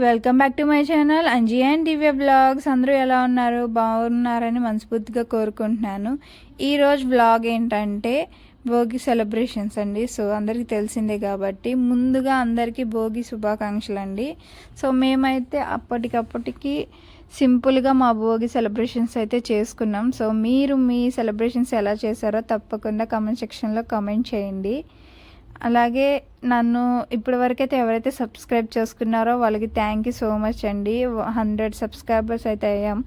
Welcome back to my channel Anji and Divya blogs. అందరూ ఎలా ఉన్నారు? బాగున్నారని మనస్ఫూర్తిగా కోరుకుంటున్నాను. ఈరోజు బ్లాగ్ ఏంటంటే భోగి సెలబ్రేషన్స్ అండి. సో అందరికీ తెలిసిందే కాబట్టి ముందుగా అందరికీ భోగి శుభాకాంక్షలు అండి. సో మేమైతే అప్పటికప్పటికి సింపుల్గా మా భోగి సెలబ్రేషన్స్ అయితే చేసుకున్నాం. సో మీరు మీ సెలబ్రేషన్స్ ఎలా చేశారో తప్పకుండా కామెంట్ సెక్షన్లో కామెంట్ చేయండి. అలాగే నన్ను ఇప్పటివరకైతే ఎవరైతే సబ్స్క్రైబ్ చేసుకున్నారో వాళ్ళకి థ్యాంక్ యూ సో మచ్ అండి. 100 సబ్స్క్రైబర్స్ అయితే అయ్యాం.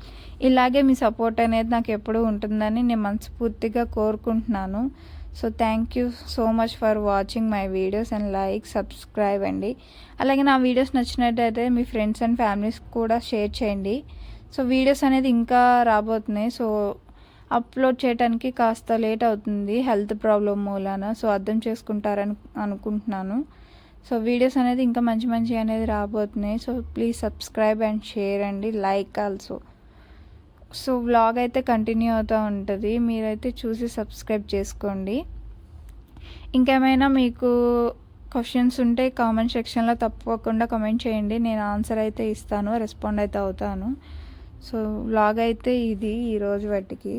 ఇలాగే మీ సపోర్ట్ అనేది నాకు ఎప్పుడూ ఉంటుందని నేను మనస్ఫూర్తిగా కోరుకుంటున్నాను. So thank you so much for watching my videos and like subscribe అండి. అలాగే నా వీడియోస్ నచ్చినట్టయితే మీ ఫ్రెండ్స్ అండ్ ఫ్యామిలీస్ కూడా షేర్ చేయండి. సో వీడియోస్ అనేది ఇంకా రాబోతున్నాయి. సో అప్లోడ్ చేయడానికి కాస్త లేట్ అవుతుంది హెల్త్ ప్రాబ్లం మూలాన. సో అర్థం చేసుకుంటారని అనుకుంటున్నాను. సో వీడియోస్ అనేది ఇంకా మంచి అనేది రాబోతున్నాయి. So please subscribe and share అండి, లైక్ ఆల్సో. సో వ్లాగ్ అయితే కంటిన్యూ అవుతూ ఉంటుంది, మీరైతే చూసి సబ్స్క్రైబ్ చేసుకోండి. ఇంకేమైనా మీకు క్వశ్చన్స్ ఉంటే కామెంట్ సెక్షన్లో తప్పకుండా కామెంట్ చేయండి. నేను ఆన్సర్ అయితే ఇస్తాను, రెస్పాండ్ అయితే అవుతాను. సో వ్లాగ్ అయితే ఇది ఈరోజు వాటికి.